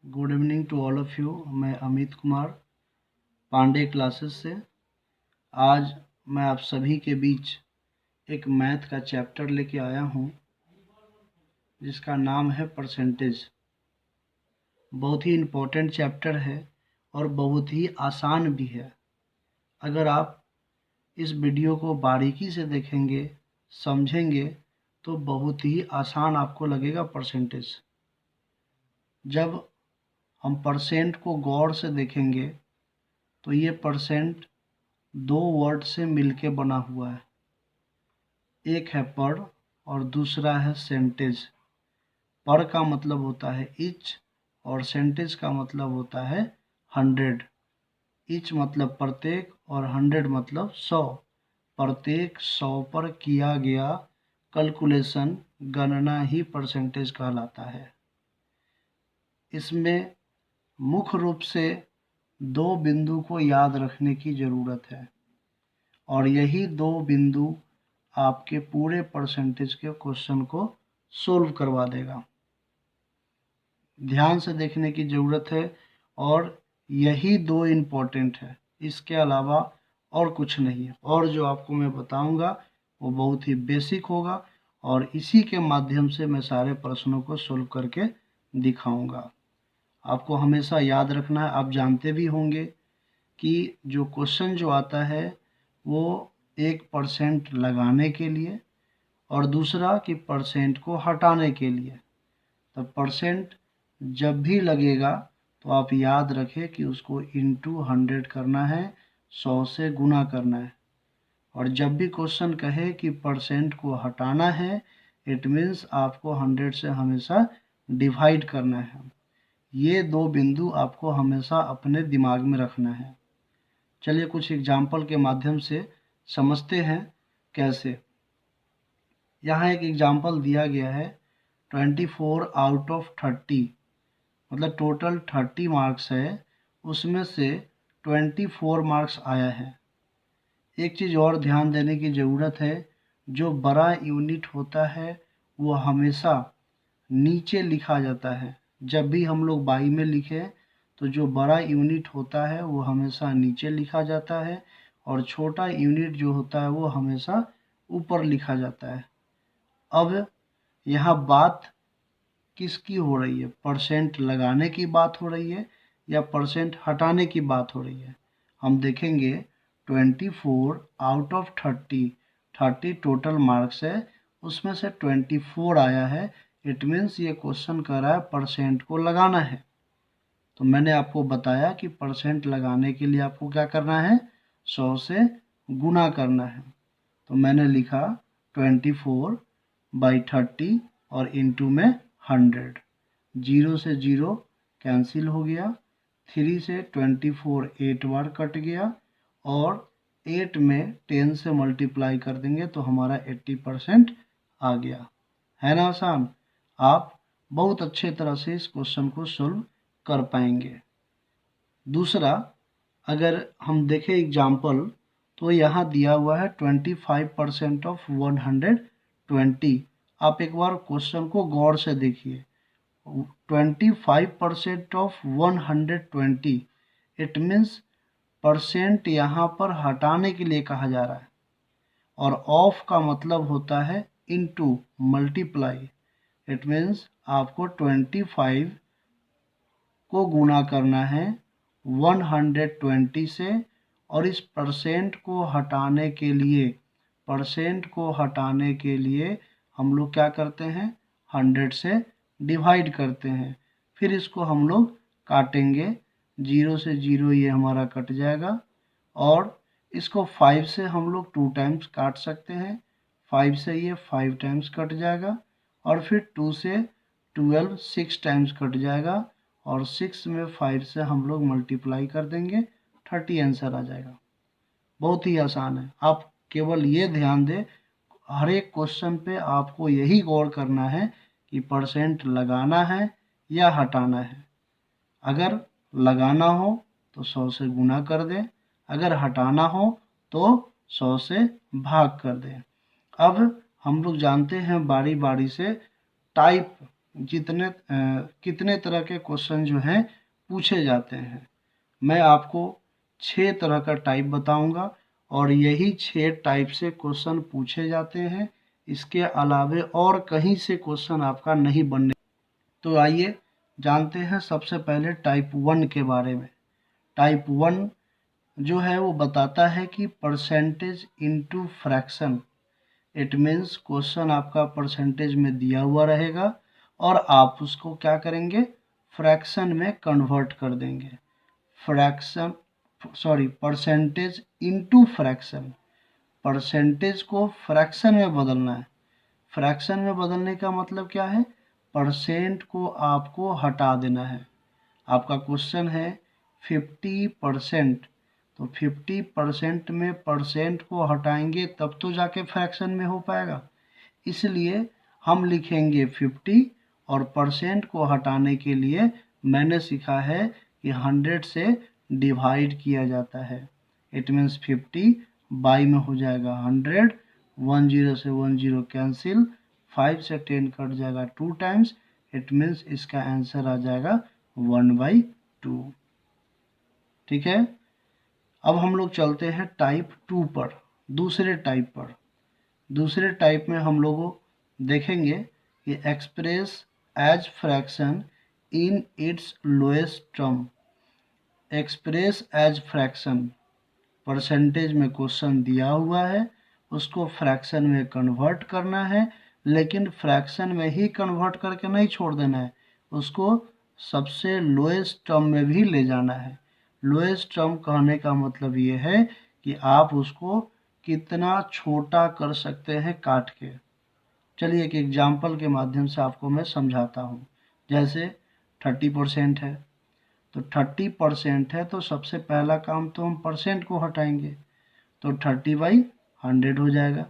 Good evening to all of you. मैं Amit Kumar Pandey classes से। आज मैं आप सभी के बीच एक मैथ का चैप्टर लेके आया हूँ जिसका नाम है परसेंटेज। बहुत ही इम्पोर्टेंट चैप्टर है और बहुत ही आसान भी है। अगर आप इस वीडियो को बारीकी से देखेंगे, समझेंगे तो बहुत ही आसान आपको लगेगा परसेंटेज। जब हम परसेंट को गौर से देखेंगे तो ये परसेंट दो वर्ड से मिलके बना हुआ है। एक है पर और दूसरा है सेंटेज। पर का मतलब होता है ईच और सेंटेज का मतलब होता है 100। ईच मतलब प्रत्येक और 100 मतलब 100। प्रत्येक 100 पर किया गया कैलकुलेशन गणना ही परसेंटेज कहलाता है। इसमें मुख्य रूप से दो बिंदु को याद रखने की ज़रूरत है और यही दो बिंदु आपके पूरे परसेंटेज के क्वेश्चन को सोल्व करवा देगा। ध्यान से देखने की ज़रूरत है और यही दो इम्पोर्टेंट है, इसके अलावा और कुछ नहीं है। और जो आपको मैं बताऊंगा वो बहुत ही बेसिक होगा और इसी के माध्यम से मैं सारे प्रश्नों को सोल्व करके दिखाऊंगा। आपको हमेशा याद रखना है, आप जानते भी होंगे कि जो क्वेश्चन जो आता है वो 1% लगाने के लिए और दूसरा कि परसेंट को हटाने के लिए। तो परसेंट जब भी लगेगा तो आप याद रखें कि उसको इंटू 100 करना है, 100 से गुना करना है। और जब भी क्वेश्चन कहे कि परसेंट को हटाना है, इट मीन्स आपको 100 से हमेशा डिवाइड करना है। ये दो बिंदु आपको हमेशा अपने दिमाग में रखना है। चलिए कुछ एग्जाम्पल के माध्यम से समझते हैं कैसे। यहाँ एक एग्जाम्पल दिया गया है 24 आउट ऑफ 30, मतलब टोटल 30 मार्क्स है, उसमें से 24 मार्क्स आया है। एक चीज़ और ध्यान देने की ज़रूरत है, जो बड़ा यूनिट होता है वो हमेशा नीचे लिखा जाता है। जब भी हम लोग बाई में लिखें तो जो बड़ा यूनिट होता है वो हमेशा नीचे लिखा जाता है और छोटा यूनिट जो होता है वो हमेशा ऊपर लिखा जाता है। अब यहाँ बात किसकी हो रही है? परसेंट लगाने की बात हो रही है या परसेंट हटाने की बात हो रही है? हम देखेंगे 24 आउट ऑफ 30 टोटल मार्क्स है, उसमें से 24 आया है। इट मीन्स ये क्वेश्चन कह रहा है परसेंट को लगाना है। तो मैंने आपको बताया कि परसेंट लगाने के लिए आपको क्या करना है, 100 से गुना करना है। तो मैंने लिखा 24/30 और इंटू में 100। 0 से 0 कैंसिल हो गया, 3 से 24 8 बार कट गया और 8 में 10 से मल्टीप्लाई कर देंगे तो हमारा 80% आ गया। है ना आसान? आप बहुत अच्छे तरह से इस क्वेश्चन को सोल्व कर पाएंगे। दूसरा, अगर हम देखें एग्जाम्पल तो यहाँ दिया हुआ है 25% ऑफ 120। आप एक बार क्वेश्चन को गौर से देखिए। 25% ऑफ 120, इट मीन्स परसेंट यहाँ पर हटाने के लिए कहा जा रहा है और ऑफ का मतलब होता है इनटू, मल्टीप्लाई। इट मीन्स आपको 25 को गुना करना है 120 से और इस परसेंट को हटाने के लिए हम लोग क्या करते हैं, 100 से डिवाइड करते हैं। फिर इसको हम लोग काटेंगे, 0 से 0 ये हमारा कट जाएगा और इसको 5 से हम लोग 2 टाइम्स काट सकते हैं। 5 से ये 5 टाइम्स कट जाएगा और फिर 2 से 12 6 टाइम्स कट जाएगा और 6 में 5 से हम लोग मल्टीप्लाई कर देंगे, 30 आंसर आ जाएगा। बहुत ही आसान है। आप केवल ये ध्यान दें, हर एक क्वेश्चन पे आपको यही गौर करना है कि परसेंट लगाना है या हटाना है। अगर लगाना हो तो 100 से गुना कर दें, अगर हटाना हो तो 100 से भाग कर दें। अब हम लोग जानते हैं बारी बारी से टाइप कितने तरह के क्वेश्चन जो हैं पूछे जाते हैं। मैं आपको 6 तरह का टाइप बताऊंगा और यही 6 टाइप से क्वेश्चन पूछे जाते हैं। इसके अलावे और कहीं से क्वेश्चन आपका नहीं बनने। तो आइए जानते हैं सबसे पहले टाइप 1 के बारे में। टाइप 1 जो है वो बताता है कि percentage into fraction. It means question आपका परसेंटेज में दिया हुआ रहेगा और आप उसको क्या करेंगे, फ्रैक्शन में कन्वर्ट कर देंगे। परसेंटेज इनटू फ्रैक्शन, परसेंटेज को फ्रैक्शन में बदलना है। फ्रैक्शन में बदलने का मतलब क्या है, परसेंट को आपको हटा देना है। आपका क्वेश्चन है 50%, तो 50% में परसेंट को हटाएंगे तब तो जाके फ्रैक्शन में हो पाएगा। इसलिए हम लिखेंगे 50 और परसेंट को हटाने के लिए मैंने सीखा है कि 100 से डिवाइड किया जाता है। इट मीन्स 50 बाई में हो जाएगा 100, 10 से 10 कैंसिल, 5 से 10 कट जाएगा 2 टाइम्स। इट मीन्स इसका आंसर आ जाएगा 1/2। ठीक है। अब हम लोग चलते हैं टाइप 2 पर, दूसरे टाइप पर। दूसरे टाइप में हम लोग देखेंगे कि express as fraction in its lowest term. Express as fraction, percentage में क्वेश्चन दिया हुआ है, उसको फ्रैक्शन में कन्वर्ट करना है, लेकिन फ्रैक्शन में ही कन्वर्ट करके नहीं छोड़ देना है, उसको सबसे लोएस्ट टर्म में भी ले जाना है। लोएस्ट टर्म कहने का मतलब ये है कि आप उसको कितना छोटा कर सकते हैं काट के। चलिए एक एग्जाम्पल के माध्यम से आपको मैं समझाता हूँ। जैसे 30% है, तो 30% है तो सबसे पहला काम तो हम परसेंट को हटाएंगे, तो 30/100 हो जाएगा।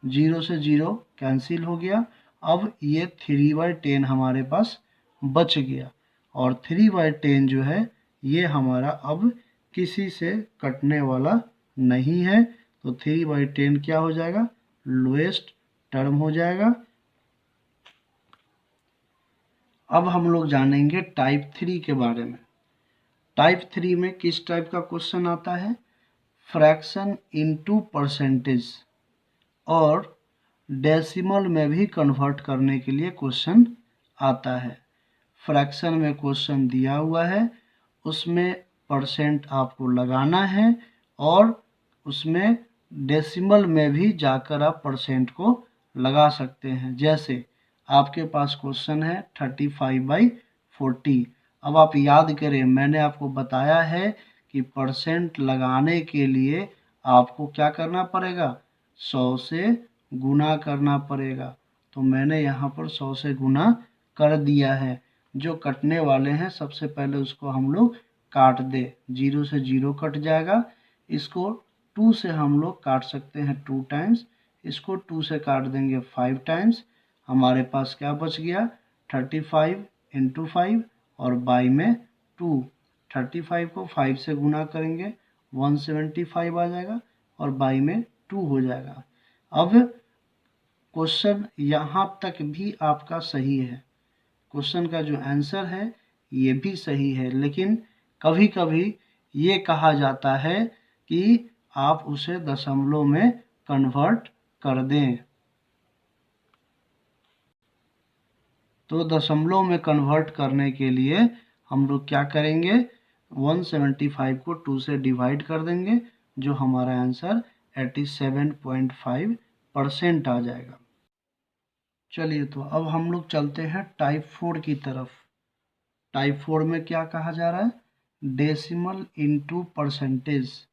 0 से 0 कैंसिल हो गया। अब ये 3/10 हमारे पास बच गया और 3/10 जो है ये हमारा अब किसी से कटने वाला नहीं है, तो 3/10 क्या हो जाएगा, लोएस्ट टर्म हो जाएगा। अब हम लोग जानेंगे टाइप 3 के बारे में। टाइप 3 में किस टाइप का क्वेश्चन आता है, फ्रैक्शन इनटू परसेंटेज और डेसिमल में भी कन्वर्ट करने के लिए क्वेश्चन आता है। फ्रैक्शन में क्वेश्चन दिया हुआ है, उसमें परसेंट आपको लगाना है और उसमें डेसिमल में भी जाकर आप परसेंट को लगा सकते हैं। जैसे आपके पास क्वेश्चन है 35/40। अब आप याद करें, मैंने आपको बताया है कि परसेंट लगाने के लिए आपको क्या करना पड़ेगा, 100 से गुना करना पड़ेगा। तो मैंने यहाँ पर 100 से गुना कर दिया है। जो कटने वाले हैं सबसे पहले उसको हम लोग काट दे। 0 से 0 कट जाएगा। इसको 2 से हम लोग काट सकते हैं 2 टाइम्स। इसको 2 से काट देंगे 5 टाइम्स। हमारे पास क्या बच गया, 35 × 5 और बाई में 2। 35 को 5 से गुना करेंगे 175 आ जाएगा और बाई में 2 हो जाएगा। अब क्वेश्चन यहाँ तक भी आपका सही है, क्वेश्चन का जो आंसर है ये भी सही है, लेकिन कभी कभी ये कहा जाता है कि आप उसे दशमलव में कन्वर्ट कर दें। तो दशमलव में कन्वर्ट करने के लिए हम लोग क्या करेंगे, 175 को 2 से डिवाइड कर देंगे, जो हमारा आंसर 87.5% आ जाएगा। चलिए तो अब हम लोग चलते हैं टाइप 4 की तरफ। टाइप 4 में क्या कहा जा रहा है, decimal into percentage.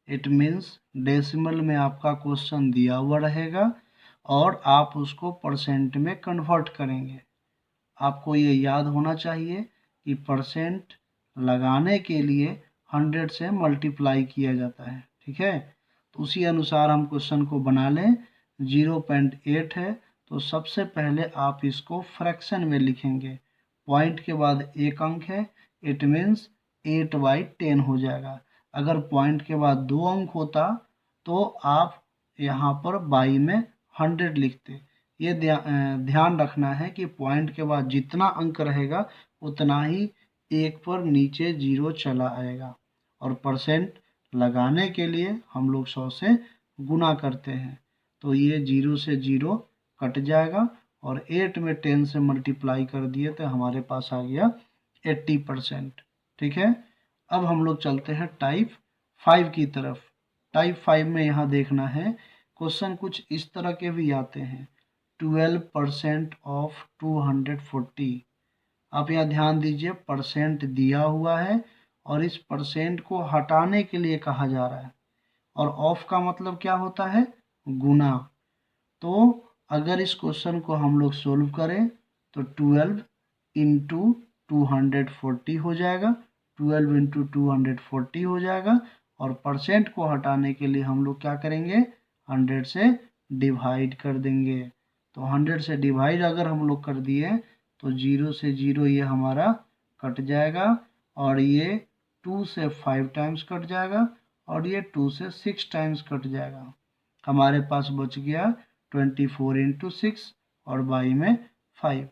It means decimal में आपका क्वेश्चन दिया हुआ रहेगा और आप उसको परसेंट में कन्वर्ट करेंगे। आपको ये याद होना चाहिए कि परसेंट लगाने के लिए 100 से मल्टीप्लाई किया जाता है। ठीक है, तो उसी अनुसार हम क्वेश्चन को बना लें। 0.8 है तो सबसे पहले आप इसको फ्रैक्शन में लिखेंगे। पॉइंट के बाद एक अंक है, इट मीन्स 8/10 हो जाएगा। अगर पॉइंट के बाद 2 अंक होता तो आप यहाँ पर बाई में 100 लिखते। ये ध्यान रखना है कि पॉइंट के बाद जितना अंक रहेगा उतना ही एक पर नीचे 0 चला आएगा। और परसेंट लगाने के लिए हम लोग 100 से गुना करते हैं, तो ये 0 से 0 कट जाएगा और 8 में 10 से मल्टीप्लाई कर दिए तो हमारे पास आ गया 80%। ठीक है, अब हम लोग चलते हैं टाइप 5 की तरफ। टाइप 5 में यहाँ देखना है, क्वेश्चन कुछ इस तरह के भी आते हैं। 12% ऑफ 240। आप यहाँ ध्यान दीजिए, परसेंट दिया हुआ है और इस परसेंट को हटाने के लिए कहा जा रहा है, और ऑफ का मतलब क्या होता है, गुना। तो अगर इस क्वेश्चन को हम लोग सोल्व करें तो 12 इंटू 240 हो जाएगा, 12 इंटू 240 हो जाएगा। और परसेंट को हटाने के लिए हम लोग क्या करेंगे, 100 से डिवाइड कर देंगे। तो 100 से डिवाइड अगर हम लोग कर दिए तो 0 से 0 ये हमारा कट जाएगा, और ये 2 से 5 टाइम्स कट जाएगा, और ये 2 से 6 टाइम्स कट जाएगा। हमारे पास बच गया 24 इंटू 6 और बाई में 5।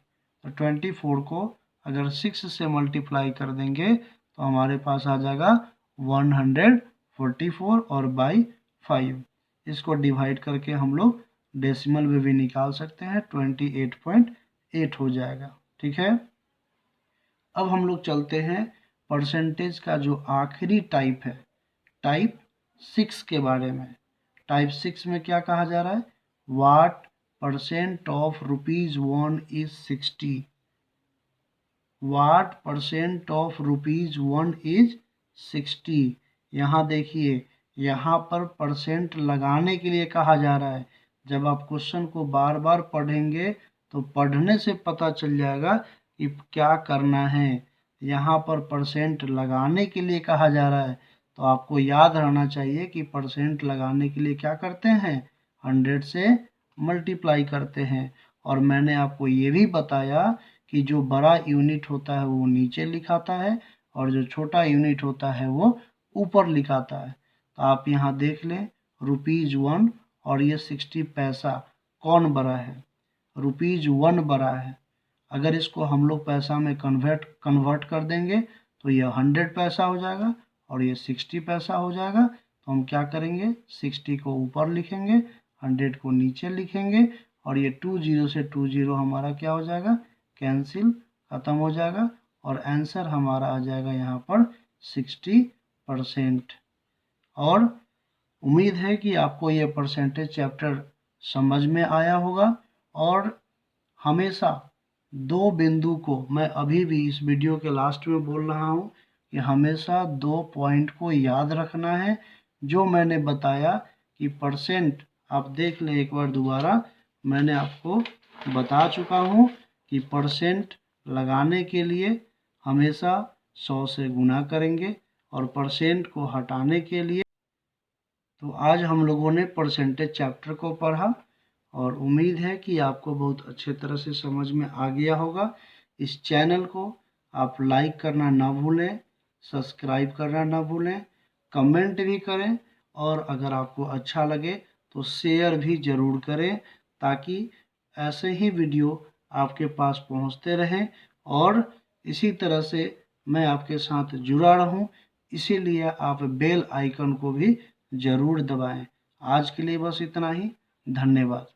तो 24 को अगर 6 से मल्टीप्लाई कर देंगे तो हमारे पास आ जाएगा 144 और बाई 5। इसको डिवाइड करके हम लोग डेसिमल में भी निकाल सकते हैं, 28.8 हो जाएगा। ठीक है, अब हम लोग चलते हैं परसेंटेज का जो आखिरी टाइप है, टाइप 6 के बारे में। टाइप 6 में क्या कहा जा रहा है, what percent of ₹1 is 60। What percent of ₹1 is 60। यहाँ देखिए, यहाँ पर परसेंट लगाने के लिए कहा जा रहा है। जब आप क्वेश्चन को बार बार पढ़ेंगे तो पढ़ने से पता चल जाएगा कि क्या करना है। यहाँ पर परसेंट लगाने के लिए कहा जा रहा है, तो आपको याद रहना चाहिए कि परसेंट लगाने के लिए क्या करते हैं, 100 से मल्टीप्लाई करते हैं। और मैंने आपको ये भी बताया कि जो बड़ा यूनिट होता है वो नीचे लिखाता है और जो छोटा यूनिट होता है वो ऊपर लिखाता है। तो आप यहाँ देख लें, ₹1 और ये 60 पैसा कौन बड़ा है, ₹1 बड़ा है। अगर इसको हम लोग पैसा में कन्वर्ट कर देंगे तो ये 100 पैसा हो जाएगा और ये 60 पैसा हो जाएगा। तो हम क्या करेंगे, 60 को ऊपर लिखेंगे, 100 को नीचे लिखेंगे, और ये 20 से 20 हमारा क्या हो जाएगा, कैंसिल, ख़त्म हो जाएगा, और आंसर हमारा आ जाएगा यहाँ पर 60%। और उम्मीद है कि आपको ये परसेंटेज चैप्टर समझ में आया होगा। और हमेशा 2 बिंदु को मैं अभी भी इस वीडियो के लास्ट में बोल रहा हूँ कि हमेशा 2 पॉइंट को याद रखना है। जो मैंने बताया कि परसेंट, आप देख लें एक बार दोबारा, मैंने आपको बता चुका हूँ कि परसेंट लगाने के लिए हमेशा 100 से गुना करेंगे, और परसेंट को हटाने के लिए। तो आज हम लोगों ने परसेंटेज चैप्टर को पढ़ा और उम्मीद है कि आपको बहुत अच्छे तरह से समझ में आ गया होगा। इस चैनल को आप लाइक करना ना भूलें, सब्सक्राइब करना ना भूलें, कमेंट भी करें, और अगर आपको अच्छा लगे तो शेयर भी ज़रूर करें, ताकि ऐसे ही वीडियो आपके पास पहुंचते रहें और इसी तरह से मैं आपके साथ जुड़ा रहूं। इसीलिए आप बेल आइकन को भी ज़रूर दबाएं। आज के लिए बस इतना ही। धन्यवाद।